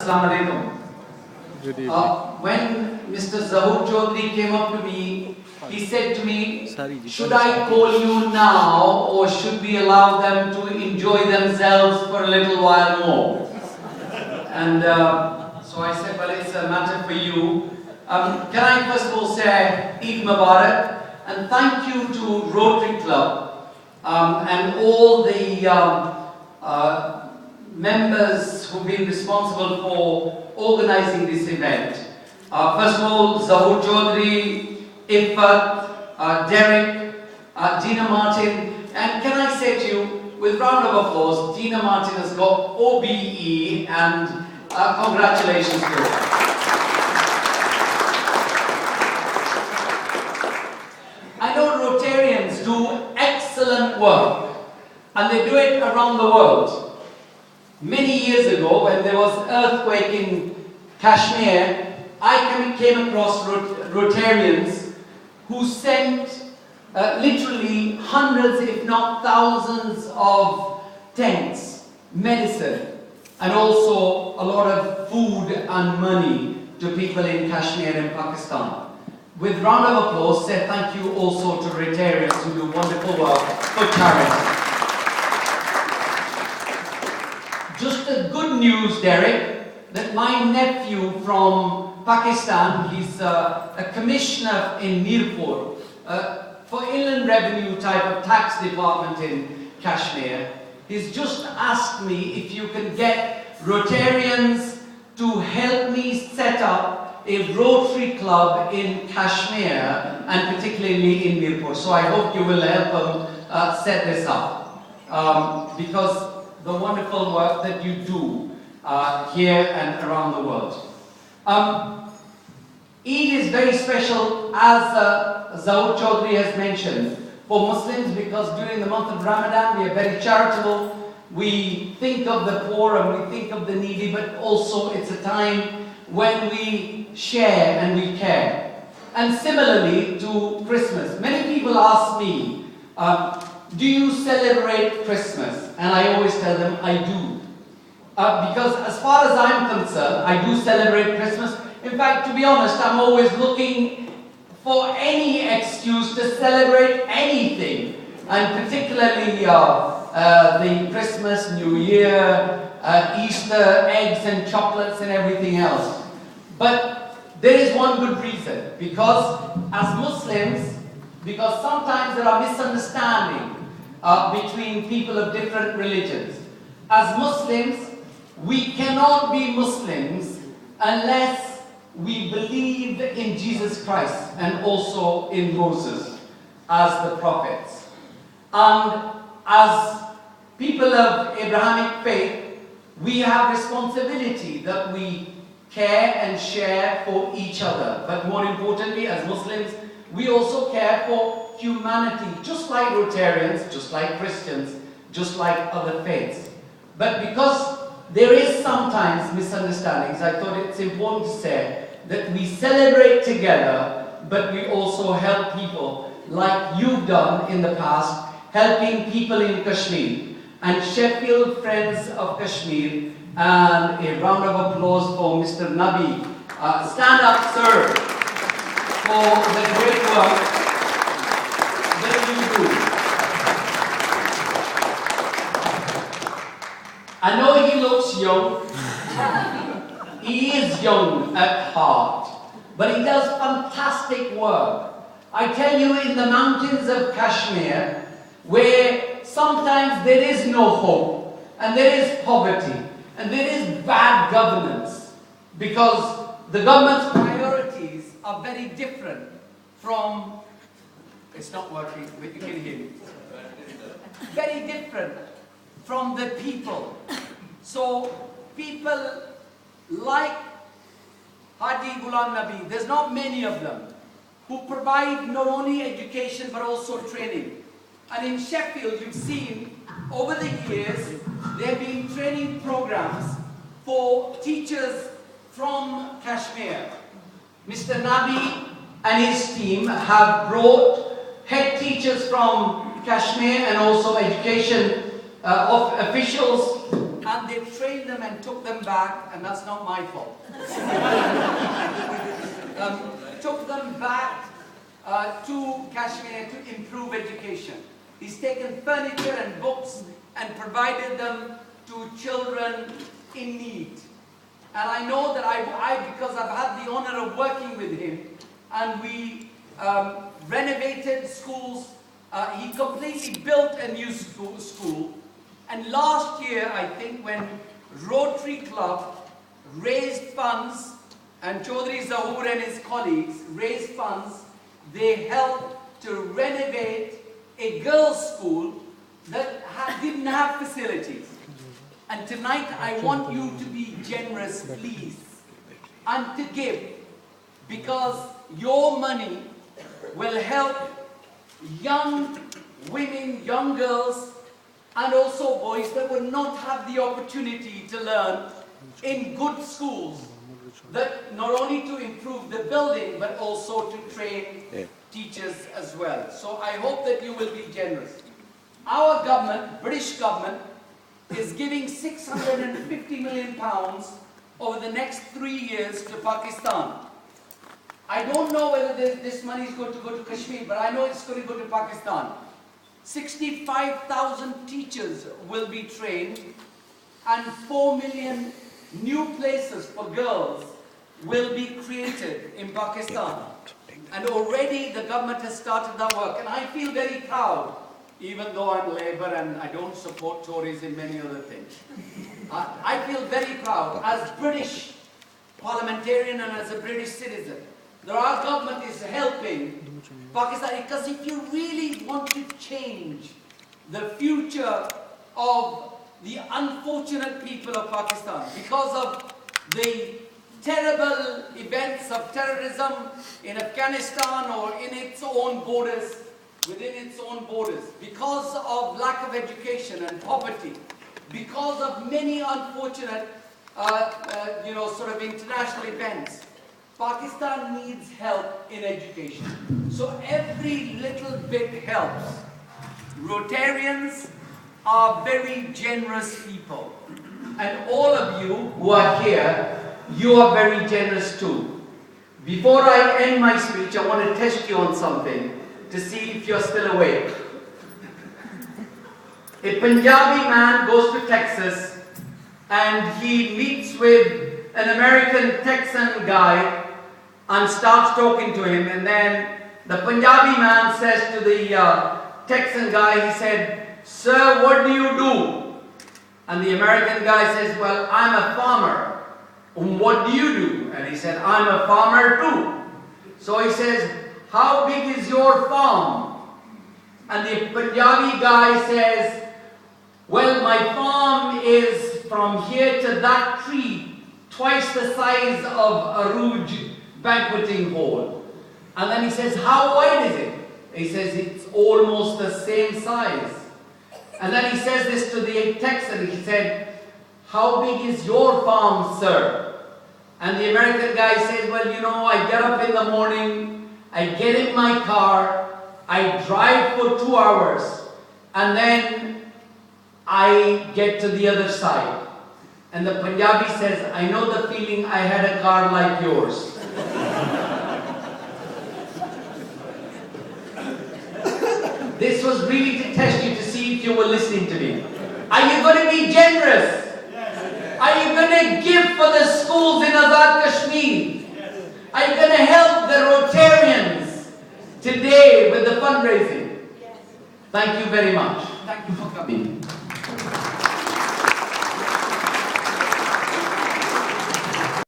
Assalamu alaikum. When Mr. Zahur came up to me, he said to me, should I call you now or should we allow them to enjoy themselves for a little while more? And so I said, well, it's a matter for you. Can I first of all say Eid Mubarak and thank you to Rotary Club and all the members who've been responsible for organizing this event. First of all, Zahur Chaudhry, Iffat, Derek, Gina Martin, and can I say to you, with round of applause, Gina Martin has got OBE and congratulations to her. I know Rotarians do excellent work and they do it around the world. Many years ago, when there was an earthquake in Kashmir, I came across Rotarians who sent literally hundreds, if not thousands, of tents, medicine, and also a lot of food and money to people in Kashmir and Pakistan. With round of applause, say thank you also to Rotarians who do wonderful work for charity. Just a good news, Derek, that my nephew from Pakistan, he's a commissioner in Mirpur for Inland Revenue type of tax department in Kashmir. He's just asked me if you can get Rotarians to help me set up a Rotary Club in Kashmir and particularly in Mirpur. So I hope you will help them set this up because the wonderful work that you do here and around the world. Eid is very special, as Zahur Chaudhry has mentioned, for Muslims because during the month of Ramadan we are very charitable. We think of the poor and we think of the needy, but also it's a time when we share and we care. And similarly to Christmas, many people ask me, do you celebrate Christmas? And I always tell them I do. Because as far as I'm concerned, I do celebrate Christmas. In fact, to be honest, I'm always looking for any excuse to celebrate anything. And particularly the Christmas, New Year, Easter, eggs and chocolates and everything else. But there is one good reason. Because as Muslims, because sometimes there are misunderstandings between people of different religions. As Muslims, we cannot be Muslims unless we believe in Jesus Christ and also in Moses as the prophets. And as people of Abrahamic faith, we have responsibility that we care and share for each other. But more importantly, as Muslims, we also care for humanity, just like Rotarians, just like Christians, just like other faiths. But because there is sometimes misunderstandings, I thought it's important to say that we celebrate together, but we also help people like you've done in the past, helping people in Kashmir. And Sheffield Friends of Kashmir, and a round of applause for Mr. Nabi. Stand up, sir, for the great work that you do. I know he looks young. He is young at heart, but he does fantastic work. I tell you, in the mountains of Kashmir, where sometimes there is no hope, and there is poverty, and there is bad governance, because the government's priorities are very different from, it's not working, but you can hear me, very different from the people. So people like Hadi Ghulam Nabi, there's not many of them, who provide not only education but also training. And in Sheffield, you've seen over the years, there have been training programs for teachers from Kashmir. Mr. Nabi and his team have brought head teachers from Kashmir and also education officials and they trained them and took them back, and that's not my fault. Took them back to Kashmir to improve education. He's taken furniture and books and provided them to children in need. And I know that because I've had the honor of working with him, and we renovated schools. He completely built a new school. And last year, I think, when Rotary Club raised funds, and Chaudhry Zahur and his colleagues raised funds, they helped to renovate a girls' school that didn't have facilities. And tonight, I want you to be generous, please, and to give, because your money will help young women, young girls, and also boys that will not have the opportunity to learn in good schools, that not only to improve the building, but also to train teachers as well. So I hope that you will be generous. Our government, British government, is giving £650 million over the next 3 years to Pakistan. I don't know whether this money is going to go to Kashmir, but I know it's going to go to Pakistan. 65,000 teachers will be trained, and 4 million new places for girls will be created in Pakistan. And already the government has started that work, and I feel very proud, even though I'm Labour and I don't support Tories in many other things. I feel very proud as British parliamentarian and as a British citizen that our government is helping Pakistan, because if you really want to change the future of the unfortunate people of Pakistan because of the terrible events of terrorism in Afghanistan or in its own borders, within its own borders, because of lack of education and poverty, because of many unfortunate sort of international events, Pakistan needs help in education. So every little bit helps. Rotarians are very generous people. And all of you who are here, you are very generous too. Before I end my speech, I want to test you on something to see if you're still awake. A Punjabi man goes to Texas and he meets with an American Texan guy and starts talking to him, and then the Punjabi man says to the Texan guy, he said, "Sir, what do you do?" And the American guy says, "Well, I'm a farmer." "What do you do?" And he said, "I'm a farmer too." So he says, "How big is your farm?" And the Punjabi guy says, "Well, my farm is from here to that tree, twice the size of Arooj banqueting hall." And then he says, "How wide is it?" He says, "It's almost the same size." And then he says this to the Texan. He said, "How big is your farm, sir?" And the American guy says, "Well, you know, I get up in the morning, I get in my car, I drive for 2 hours, and then I get to the other side." And the Punjabi says, "I know the feeling, I had a car like yours." This was really to test you to see if you were listening to me. Are you going to be generous? Yes. Are you going to give for the schools in Azad Kashmir? Yes. Are you going to help the Rotarians today with the fundraising? Yes. Thank you very much. Thank you for coming.